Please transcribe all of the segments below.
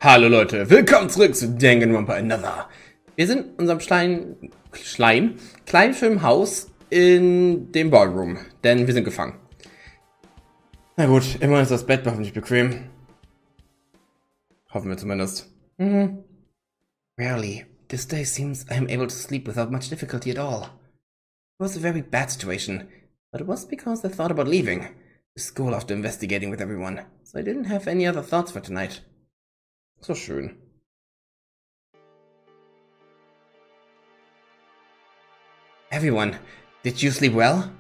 Hallo Leute, willkommen zurück zu Danganronpa Another. Wir sind in unserem kleinen Filmhaus in dem Ballroom, denn wir sind gefangen. Na gut, immerhin ist das Bett hoffentlich bequem. Hoffen wir zumindest. Rarely, this day seems I am able to sleep without much difficulty at all. It was a very bad situation, but it was because I thought about leaving the school after investigating with everyone, so I didn't have any other thoughts for tonight. So schön. Everyone, did you sleep well?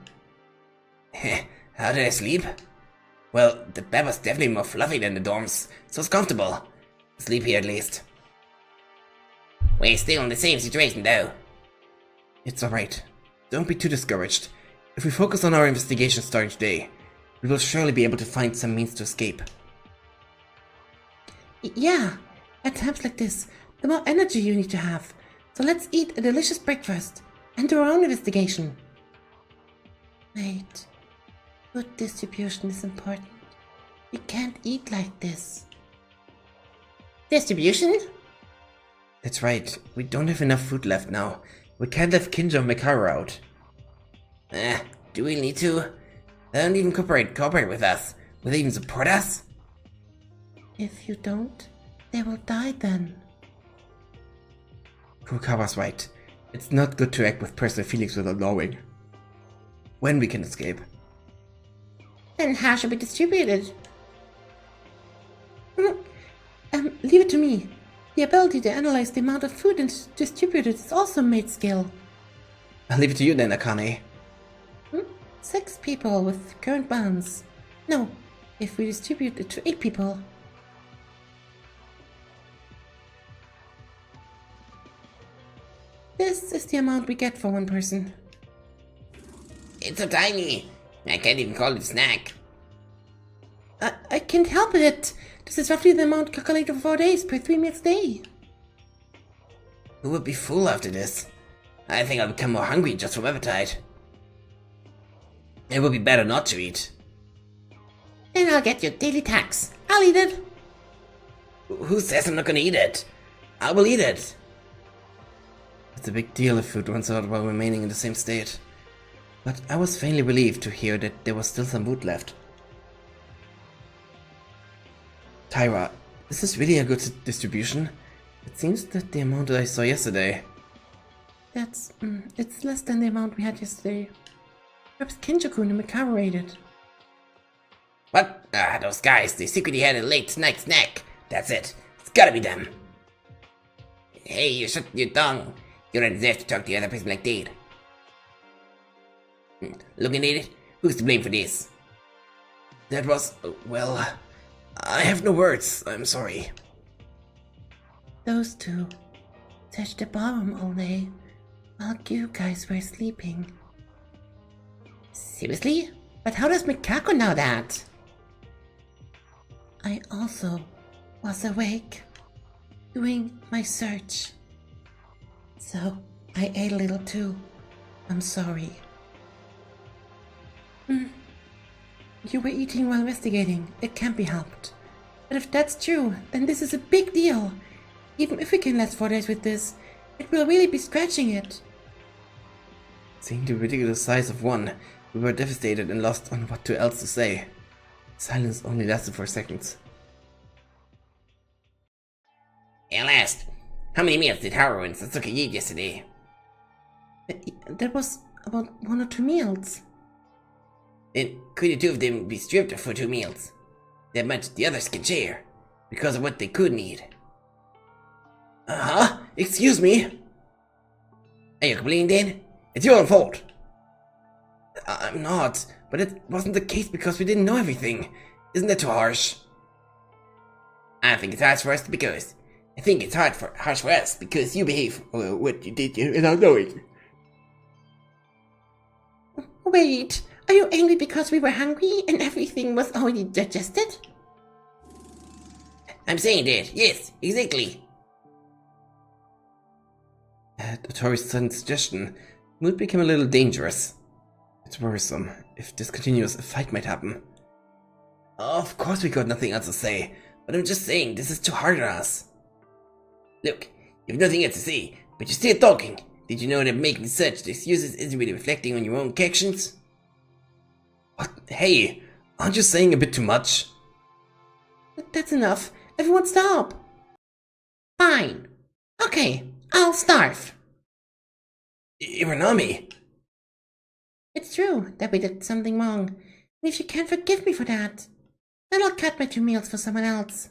How did I sleep? Well, the bed was definitely more fluffy than the dorms, so it's comfortable. Sleep here at least. We're still in the same situation though. It's alright. Don't be too discouraged. If we focus on our investigation starting today, we will surely be able to find some means to escape. Yeah, at times like this, the more energy you need to have. So let's eat a delicious breakfast and do our own investigation. Wait, food distribution is important. You can't eat like this. Distribution? That's right, we don't have enough food left now. We can't have Kinja and Mikara out. Do we need to? They don't even cooperate with us. Will they even support us? If you don't, they will die then. Kurokawa's right. It's not good to act with personal feelings without knowing when we can escape. Then how should we distribute it? Leave it to me. The ability to analyze the amount of food and distribute it is also made skill. I'll leave it to you then, Akane. 6 people with current balance. No, if we distribute it to 8 people. This is the amount we get for one person. It's so tiny. I can't even call it a snack. I can't help it. This is roughly the amount calculated for 4 days per 3 meals a day. Who will be full after this? I think I'll become more hungry just from appetite. It would be better not to eat. Then I'll get your daily tax. I'll eat it. Who says I'm not gonna eat it? I will eat it. It's a big deal if food runs out while remaining in the same state. But I was faintly relieved to hear that there was still some food left. Tyra, is this really a good distribution? It seems that the amount that I saw yesterday. It's less than the amount we had yesterday. Perhaps Kinja-kun and Mikara raided. What? Those guys, they secretly had a late night snack. That's it. It's gotta be them. Hey, you shut your tongue. You don't deserve to talk to the other person like that. Looking at it, who's to blame for this? That was, well, I have no words. I'm sorry. Those two searched the ballroom all day while you guys were sleeping. Seriously? But how does Mikako know that? I also was awake, doing my search. So, I ate a little too. I'm sorry. You were eating while investigating. It can't be helped. But if that's true, then this is a big deal. Even if we can last 4 days with this, it will really be scratching it. Seeing the ridiculous size of one, we were devastated and lost on what else to say. Silence only lasted for seconds. At last, how many meals did Haru and Sasuke eat yesterday? There was about 1 or 2 meals. Then could the 2 of them be stripped for 2 meals? That much the others can share, because of what they could need. Excuse me? Are you complaining then? It's your own fault. I'm not, but it wasn't the case because we didn't know everything. Isn't that too harsh? I think it's harsh for us because I think it's harsh for us because you behave what you did without knowing. Wait, are you angry because we were hungry and everything was already digested? I'm saying that, yes, exactly. At Tori's sudden suggestion, mood became a little dangerous. It's worrisome. If this continues, a fight might happen. Of course we got nothing else to say, but I'm just saying, this is too hard on us. Look, you have nothing else to say, but you're still talking. Did you know that making such excuses isn't really reflecting on your own actions? What? Hey, aren't you saying a bit too much? That's enough. Everyone stop. Fine. Okay, I'll starve. Iranami. It's true that we did something wrong, and if you can't forgive me for that, then I'll cut my 2 meals for someone else.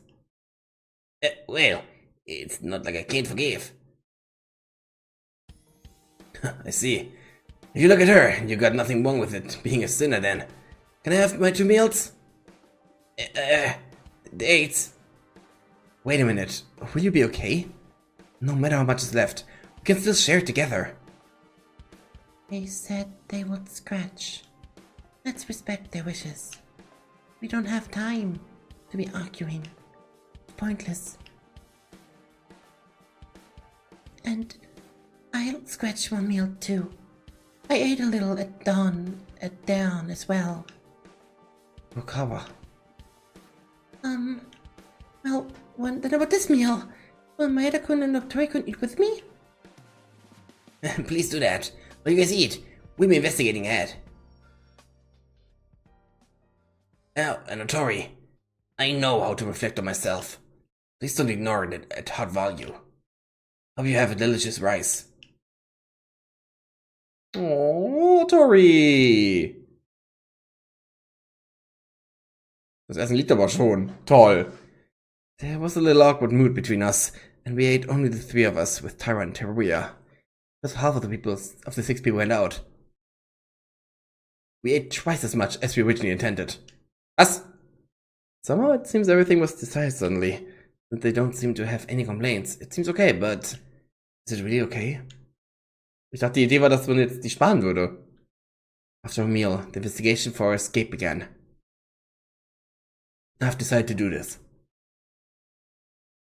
Well, it's not like I can't forgive. I see. If you look at her, you got nothing wrong with it being a sinner then. Can I have my 2 meals? Dates. Wait a minute, will you be okay? No matter how much is left, we can still share it together. They said they would scratch. Let's respect their wishes. We don't have time to be arguing. It's pointless. And I'll scratch 1 meal too. I ate a little at dawn as well. Okawa. Well, then about this meal? Will Maeda-kun and Tori-kun eat with me? Please do that. While you guys eat, we'll be investigating ahead. Oh, and Tori, I know how to reflect on myself. Please don't ignore it at hot value. Hope you have a delicious rice. Oh, Tori! Das Essen liegt aber schon. Toll. There was a little awkward mood between us, and we ate only the 3 of us with Tyra and Teruya. Just half of the 6 people went out. We ate twice as much as we originally intended. Us! Somehow it seems everything was decided suddenly, and they don't seem to have any complaints. It seems okay, but is it really okay? Ich dachte, die Idee war, dass man jetzt die sparen würde. After a meal, the investigation for our escape began. I've decided to do this.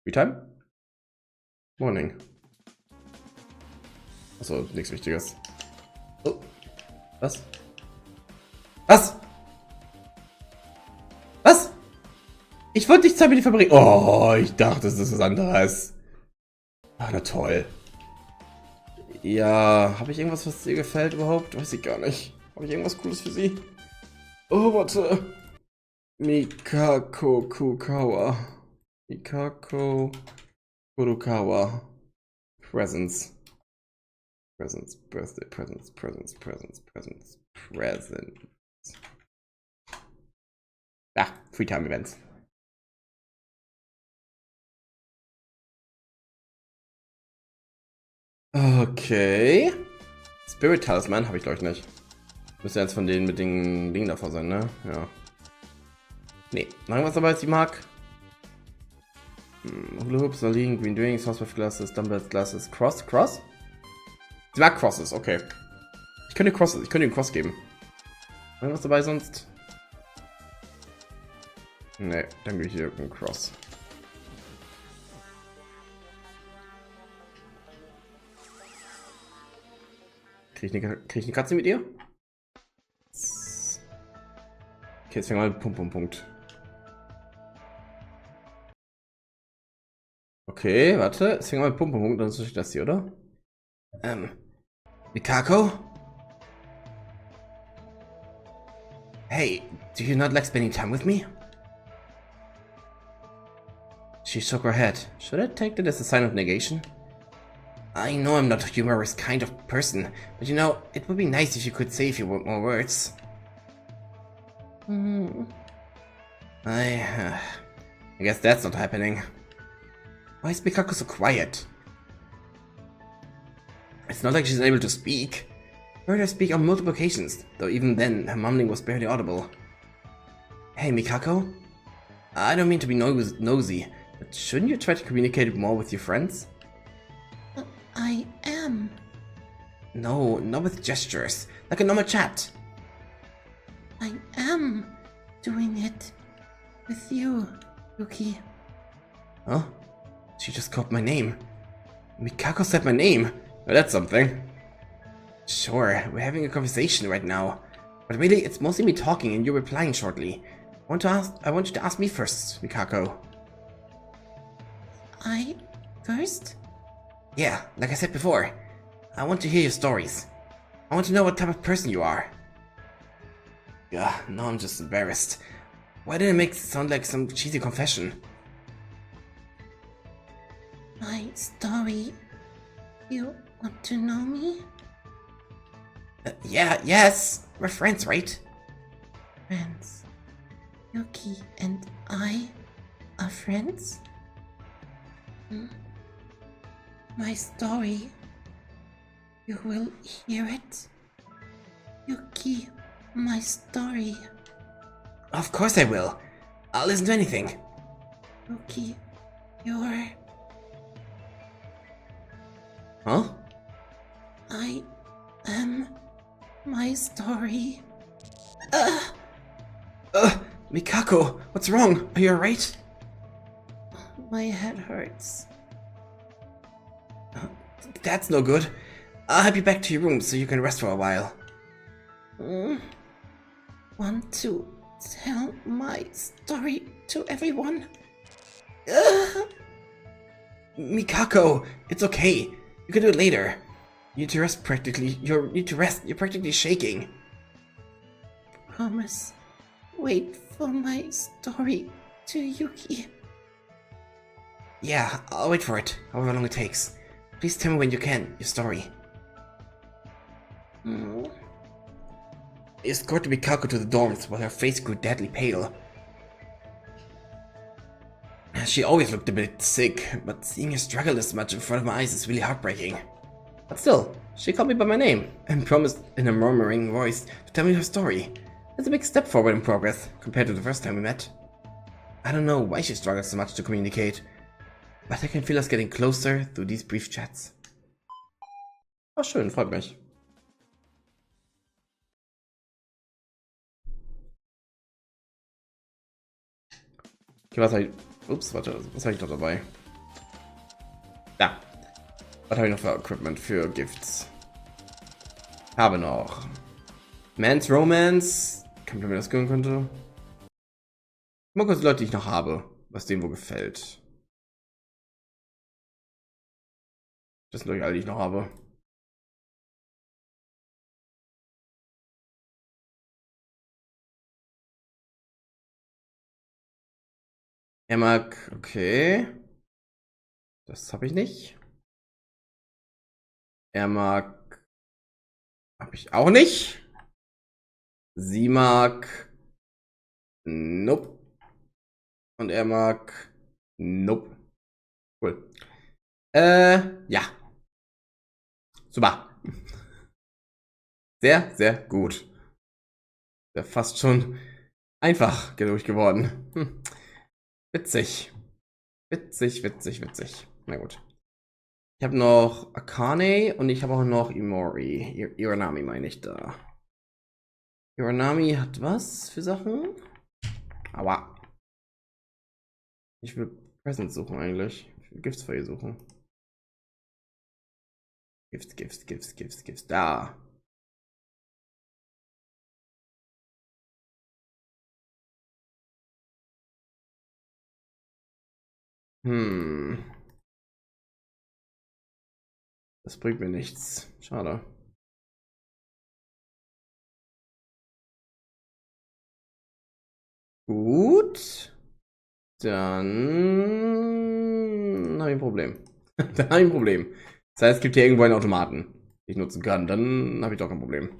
Free time? Morning. Achso, nichts Wichtiges. Oh. Was? Was? Was? Ich wollte dich Zeit mit dir verbringen. Oh, ich dachte, das ist was anderes. Ah, na toll. Ja, habe ich irgendwas, was dir gefällt überhaupt? Weiß ich gar nicht. Habe ich irgendwas Cooles für sie? Oh, warte. Mikako Kukawa. Mikako Kurukawa. Presents. Presents, birthday presents, presents. Ah, Free Time Events. Okay. Spirit Talisman habe ich glaube ich nicht. Müsste jetzt von denen mit den Dingen davor sein, ne? Ja. Nee, noch irgendwas dabei, was ich mag? Hula Hoops, Salin, Green Drinks, Housewife Glasses, Dumbbells Glasses, Cross? Sie mag Crosses, okay. Ich könnte ihm Cross geben. Irgendwas dabei sonst? Nee, dann gebe ich hier einen Cross. Krieg ich eine Katze mit ihr? Okay, jetzt fangen wir mal mit Punkt. Okay, warte. Jetzt fangen wir mal mit Punkt, dann ist das hier, oder? Mikako? Hey, do you not like spending time with me? She shook her head. Should I take that as a sign of negation? I know I'm not a humorous kind of person, but you know, it would be nice if you could say a few more words. I guess that's not happening. Why is Mikako so quiet? It's not like she's able to speak. I heard her speak on multiple occasions, though even then, her mumbling was barely audible. Hey, Mikako? I don't mean to be nosy, but shouldn't you try to communicate more with your friends? I am. No, not with gestures, like a normal chat. I am doing it with you, Yuki. Huh? She just called my name. Mikako said my name. Well, that's something. Sure, we're having a conversation right now, but really, it's mostly me talking and you replying shortly. I want you to ask me first, Mikako. I first? Yeah, like I said before, I want to hear your stories. I want to know what type of person you are. Yeah, now I'm just embarrassed. Why did it make it sound like some cheesy confession? My story. You want to know me? Yes, we're friends, right? Friends. Yuki and I are friends? My story. You will hear it? Yuki, my story. Of course I will. I'll listen to anything. Yuki, you're... Huh? I am my story. Mikako, what's wrong? Are you alright? My head hurts. That's no good. I'll help you back to your room so you can rest for a while. Want to tell my story to everyone? Mikako, it's okay. You can do it later. You need to rest practically. You need to rest. You're practically shaking. Promise. Wait for my story to Yuki. Yeah, I'll wait for it, however long it takes. Please tell me when you can, your story. Escorted Mikako to the dorms while her face grew deadly pale. She always looked a bit sick, but seeing her struggle this much in front of my eyes is really heartbreaking. But still, she called me by my name and promised in a murmuring voice to tell me her story. It's a big step forward in progress compared to the first time we met. I don't know why she struggles so much to communicate, but I can feel us getting closer through these brief chats. Oh, schön, freut mich. Okay, was habe ich... Ups, warte, was habe ich noch dabei? Da. Was habe ich noch für Equipment für Gifts? Habe noch Man's Romance. Kann mir das gönnen könnte. Mal kurz die Leute, die ich noch habe, was denen wo gefällt. Das sind doch alle, die ich noch habe. Er mag, okay. Das habe ich nicht. Er mag, habe ich auch nicht. Sie mag, nope. Und er mag, nope. Cool. Ja. Super. Sehr, sehr gut. Ja, fast schon einfach durch geworden. Witzig. Witzig. Na gut. Ich habe noch Akane und ich habe auch noch Imori. Iranami meine ich da. Iranami hat was für Sachen? Aua. Ich will Presents suchen eigentlich. Ich will Gifts für ihr suchen. Gifts. Da. Das bringt mir nichts. Schade. Gut. Dann habe ich ein Problem. Dann habe ich ein Problem. Das heißt, es gibt hier irgendwo einen Automaten, den ich nutzen kann. Dann habe ich doch ein Problem.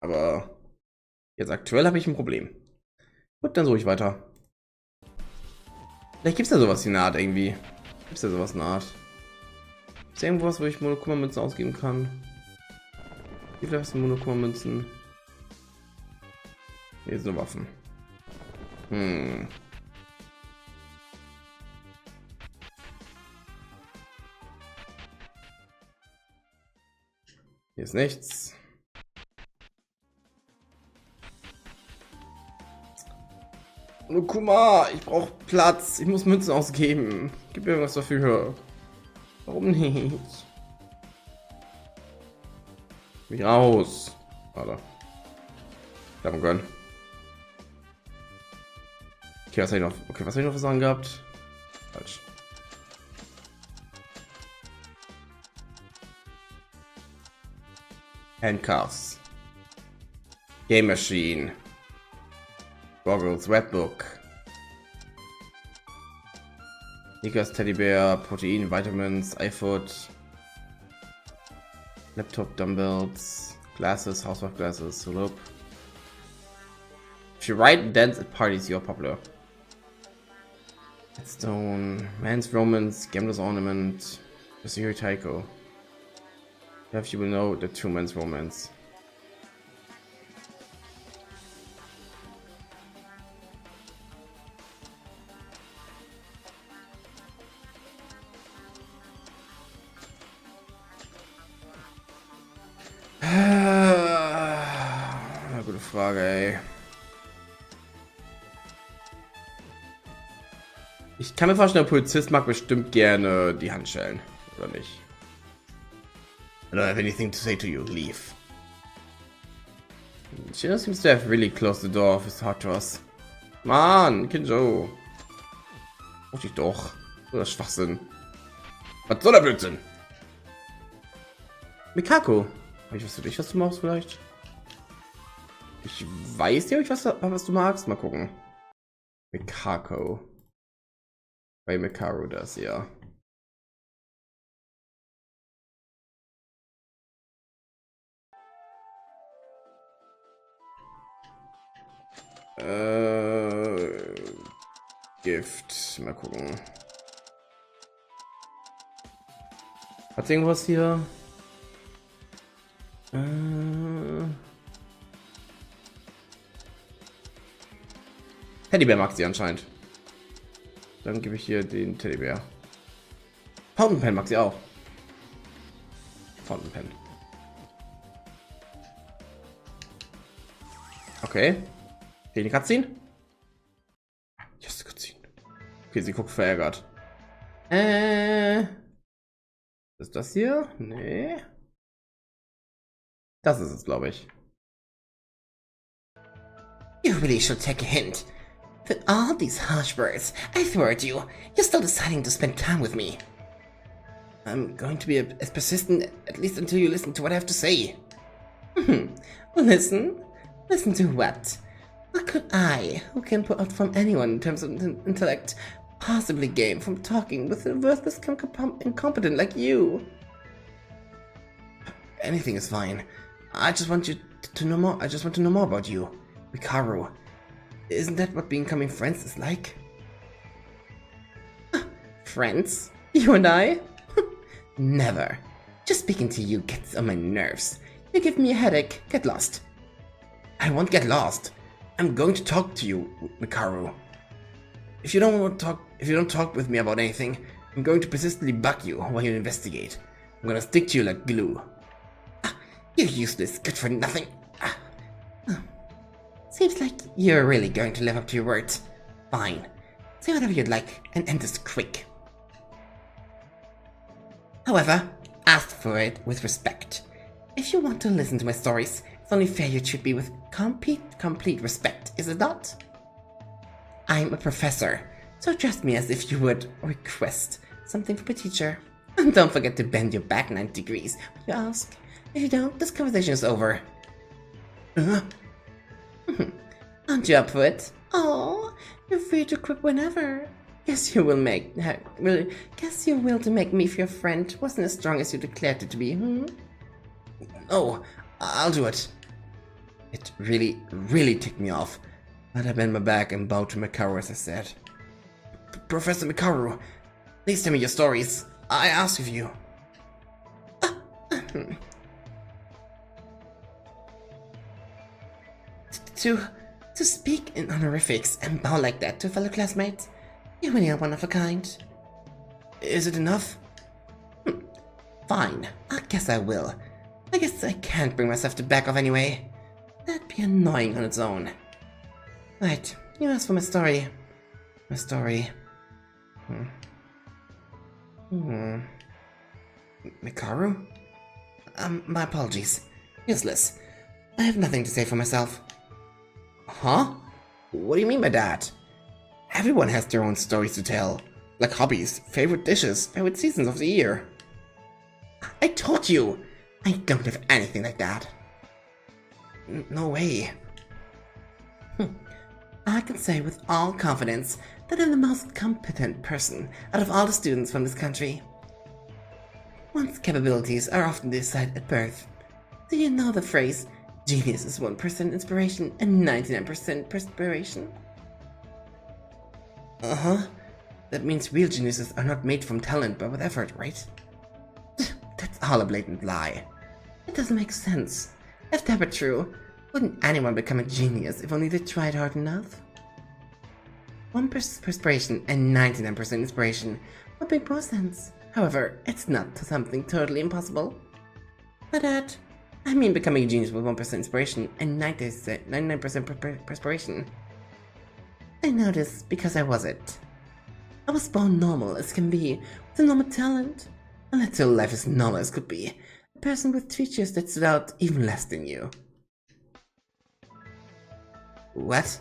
Aber jetzt aktuell habe ich ein Problem. Gut, dann suche ich weiter. Vielleicht gibt es ja sowas in der Art irgendwie. Gibt es ja sowas in der Art. Ist irgendwas, wo ich Monokuma-Münzen ausgeben kann? Wie viel hast du Monokuma-Münzen? Hier sind nur Waffen. Hier ist nichts. Monokuma, ich brauche Platz. Ich muss Münzen ausgeben. Gib mir irgendwas dafür. Warum nicht? Mich raus. Warte. Davon können. Okay, was habe ich noch? Okay, was habe ich noch für Sachen gehabt? Falsch. Handcuffs. Game Machine. Goggles, Webbook. Sneakers, Teddybär, Protein, Vitamins, iFood. Laptop, Dumbbells, Glasses, Housewife Glasses, Rope. If you write, dance at parties, you're popular. Stone, Man's Romance, Gambler's Ornament, Yasuhiro Taiko. If you will know the two Men's Romance. Na, gute Frage, ey. Ich kann mir vorstellen, der Polizist mag bestimmt gerne die Handschellen, oder nicht? I don't have anything to say to you. Leave. She seems to have really closed the door of his heart to us. Mann, Kinjo. Muss ich doch. So das Schwachsinn. Was soll der Blödsinn? Mikako. Hab ich was für dich, was du machst vielleicht? Ich weiß ja, was du magst. Mal gucken. Mikako. Bei Mikaru das, ja. Gift. Mal gucken. Hat irgendwas hier? Teddybär mag sie anscheinend. Dann gebe ich hier den Teddybär. Fountain Pen mag sie auch. Fountain Pen. Okay. Okay, die Cutscene. Yes, Cutscene. Okay, sie guckt verärgert. Ist das hier? Nee. Das ist es, glaube ich. You really should take a hint. With all these harsh words I throw at you, you're still deciding to spend time with me. I'm going to be as persistent, at least until you listen to what I have to say. Listen? Listen to what? What could I, who can put out from anyone in terms of intellect, possibly gain from talking with a worthless incompetent like you? Anything is fine. I just want you to know more. I just want to know more about you, Mikaru. Isn't that what becoming friends is like? Friends? You and I? Never. Just speaking to you gets on my nerves. You give me a headache. Get lost. I won't get lost. I'm going to talk to you, Mikaru. If you don't talk with me about anything, I'm going to persistently bug you while you investigate. I'm gonna stick to you like glue. You're useless, good for nothing. Seems like you're really going to live up to your words. Fine. Say whatever you'd like and end this quick. However, ask for it with respect. If you want to listen to my stories, it's only fair you treat me with complete respect, is it not? I'm a professor, so address me as if you would request something from a teacher. And don't forget to bend your back 90 degrees when you ask. If you don't, this conversation is over. Aren't you up for it? Oh, you're free to quit whenever. Guess you will to make me your friend wasn't as strong as you declared it to be, Oh, I'll do it. It really ticked me off. But I bent my back and bowed to Mikaru as I said. Professor Mikaru, please tell me your stories. I ask of you. To speak in honorifics and bow like that to a fellow classmate, you really are one of a kind. Is it enough? Fine, I guess I will. I guess I can't bring myself to back off anyway. That'd be annoying on its own. Right, you asked for my story. My story. Mikaru? My apologies. Useless. I have nothing to say for myself. Huh? What do you mean by that? Everyone has their own stories to tell. Like hobbies, favorite dishes, favorite seasons of the year. I told you! I don't have anything like that. No way. I can say with all confidence that I'm the most competent person out of all the students from this country. One's capabilities are often decided at birth. Do you know the phrase, genius is 1% inspiration and 99% perspiration? Uh-huh. That means real geniuses are not made from talent but with effort, right? That's all a blatant lie. It doesn't make sense. If that were true, wouldn't anyone become a genius if only they tried hard enough? 1% perspiration and 99% inspiration would make more sense. However, it's not something totally impossible. By that, I mean becoming a genius with 1% inspiration and 99% perspiration. I know this because I was it. I was born normal as can be, with a normal talent. And let's say life as normal as could be. A person with features that stood out even less than you. What?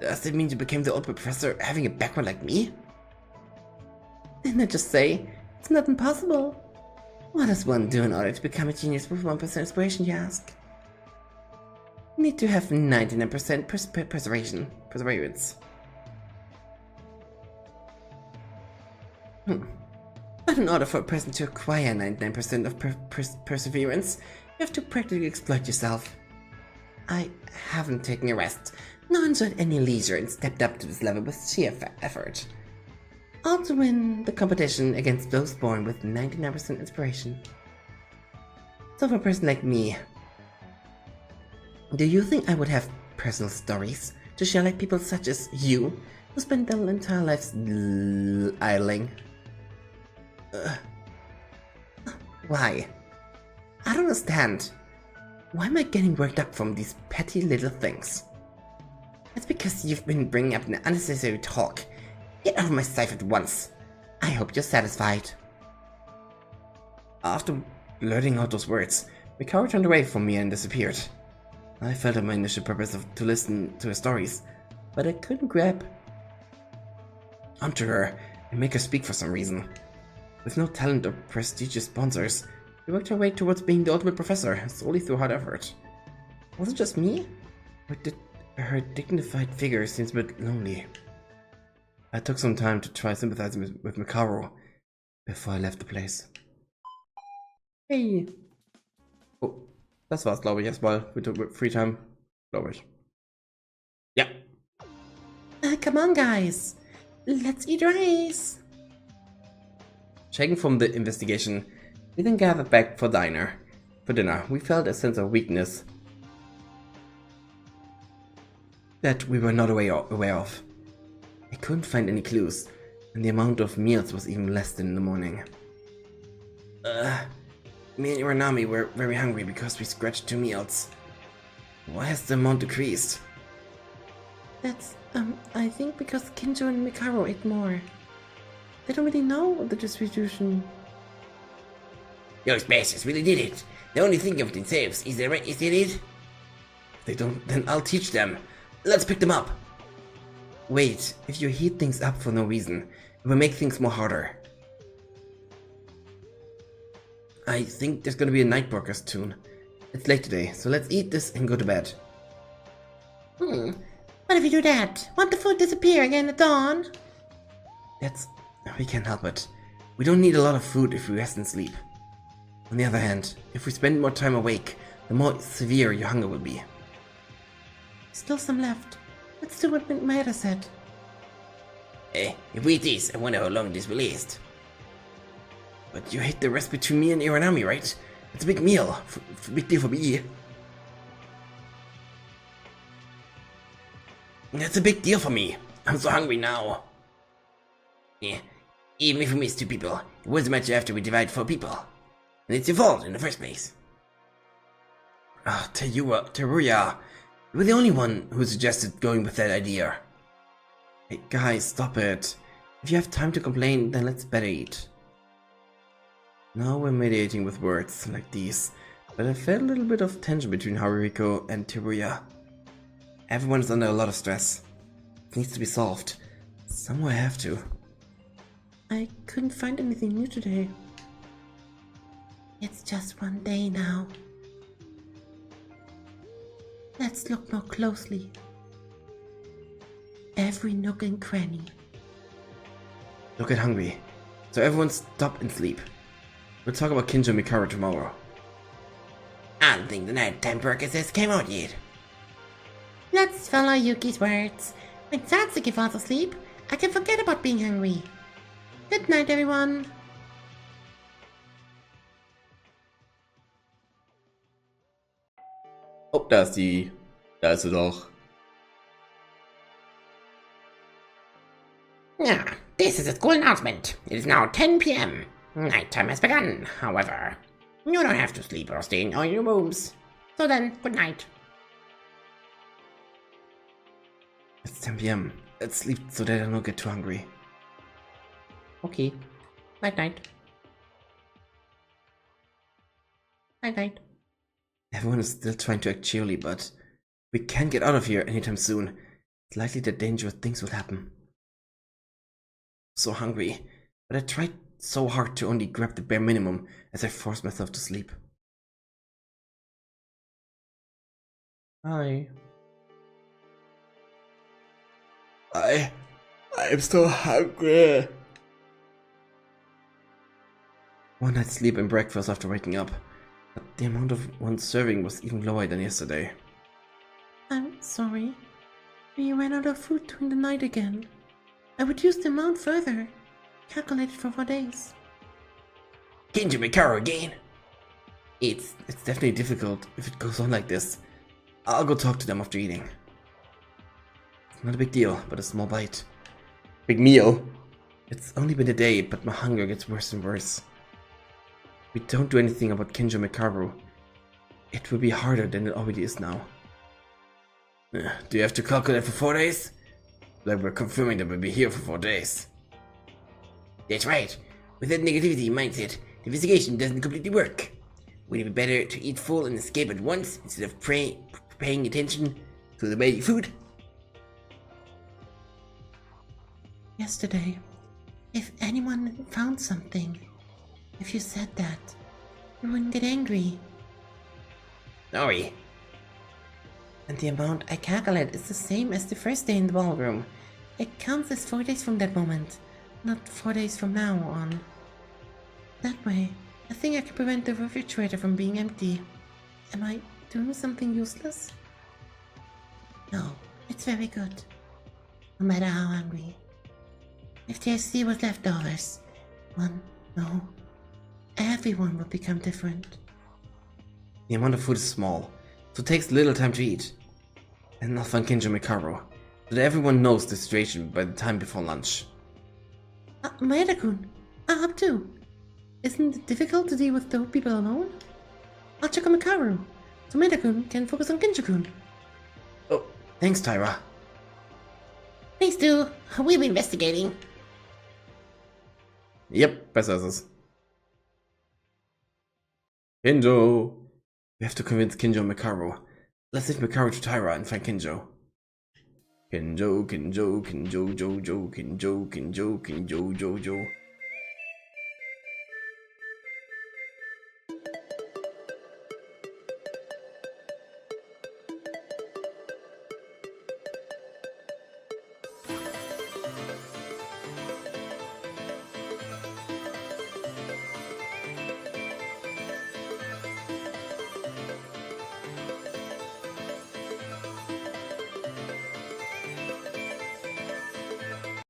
Does that mean you became the ultimate professor having a background like me? Didn't I just say, it's not impossible? What does one do in order to become a genius with 1% inspiration, you ask? You need to have 99% perseverance. But in order for a person to acquire 99% of perseverance, you have to practically exploit yourself. I haven't taken a rest, nor enjoyed any leisure and stepped up to this level with sheer effort. All to win the competition against those born with 99% inspiration. So for a person like me, do you think I would have personal stories to share like people such as you, who spend their entire lives idling? Why? I don't understand. Why am I getting worked up from these petty little things? It's because you've been bringing up an unnecessary talk. Get out of my sight at once. I hope you're satisfied. After blurting out those words, Mikharu turned away from me and disappeared. I felt at my initial purpose to listen to her stories, but I couldn't grab onto her and make her speak for some reason. With no talent or prestigious sponsors, she worked her way towards being the ultimate professor solely through hard effort. Was it just me? Or did her dignified figure seem a bit lonely? I took some time to try sympathizing with Mikharu before I left the place. Hey. Oh, das war's, glaube ich, erstmal mit Free Time, glaube ich. Ja. Come on, guys. Let's eat rice. Checking from the investigation, we then gathered back for dinner. For dinner, we felt a sense of weakness that we were not aware of. I couldn't find any clues, and the amount of meals was even less than in the morning. Me and Iranami were very hungry because we scratched 2 meals. Why has the amount decreased? That's, I think because Kinjo and Mikharu ate more. They don't really know the distribution. Those bastards really did it. They only think of themselves. Is that right? Is that it? If they don't, then I'll teach them. Let's pick them up. Wait, if you heat things up for no reason, it will make things more harder. I think there's gonna be a night worker soon. It's late today, so let's eat this and go to bed. What if you do that? Won't the food disappear again at dawn? We can't help it. We don't need a lot of food if we rest and sleep. On the other hand, if we spend more time awake, the more severe your hunger will be. Still some left. Let's do what Maeda said. If we eat this, I wonder how long this will last. But you hate the rest between me and Iranami, right? It's a big meal. Big deal for me. That's a big deal for me. I'm so hungry now. Yeah, even if we miss 2 people, it wasn't much after we divided 4 people. And it's your fault in the first place. Teruya, you were the only one who suggested going with that idea. Hey guys, stop it. If you have time to complain, then let's better eat. Now we're mediating with words like these, but I felt a little bit of tension between Haruhiko and Teruya. Everyone's under a lot of stress. It needs to be solved. Somewhere I have to. I couldn't find anything new today. It's just one day now. Let's look more closely. Every nook and cranny. Don't get hungry. So everyone stop and sleep. We'll talk about Kinjo and Mikaro tomorrow. I don't think the nighttime purchases came out yet. Let's follow Yuki's words. When Satsuki falls asleep, I can forget about being hungry. Good night, everyone. Oh, da ist die. Da ist sie doch. Yeah, this is a school announcement. It is now 10 p.m. Nighttime has begun, however. You don't have to sleep or stay in your rooms. So then, good night. It's 10 p.m. Let's sleep so that I don't get too hungry. Okay. Night night. Night night. Everyone is still trying to act cheerily, but we can't get out of here anytime soon. It's likely that dangerous things will happen. So hungry, but I tried so hard to only grab the bare minimum as I forced myself to sleep. Hi. I'm so hungry. One night's sleep and breakfast after waking up, but the amount of one serving was even lower than yesterday. I'm sorry. We ran out of food during the night again. I reduced the amount further. Calculated for 4 days. Kinjo Mikaro again? It's definitely difficult if it goes on like this. I'll go talk to them after eating. It's not a big deal, but a small bite. Big meal? It's only been a day, but my hunger gets worse and worse. If we don't do anything about Kinjo Mikaro, it will be harder than it already is now. Do you have to calculate for 4 days? Like we're confirming that we'll be here for 4 days. That's right. With that negativity mindset, the investigation doesn't completely work. Would it be better to eat full and escape at once instead of paying attention to the waiting food? Yesterday, if anyone found something, if you said that, you wouldn't get angry. Sorry. And the amount I calculate is the same as the first day in the ballroom. It counts as 4 days from that moment, not 4 days from now on. That way, I think I can prevent the refrigerator from being empty. Am I doing something useless? No, it's very good. No matter how hungry. If there's still leftovers, everyone will become different. The amount of food is small, so it takes little time to eat. And I'll find Kinjo Mikaro, so that everyone knows the situation by the time before lunch. Maeda-kun, I help too. Isn't it difficult to deal with those people alone? I'll check on Mikaro, so Maeda-kun can focus on Kinjo-kun. Oh, thanks, Tyra. Please do. We'll be investigating. Yep, besser ist es. Kinjo! We have to convince Kinjo and Mikaro. Let's leave Mikaro to Tyra and find Kinjo. Kinjo, Kinjo, Kinjo, Jojo, Kinjo, Kinjo, Kinjo, Jojo.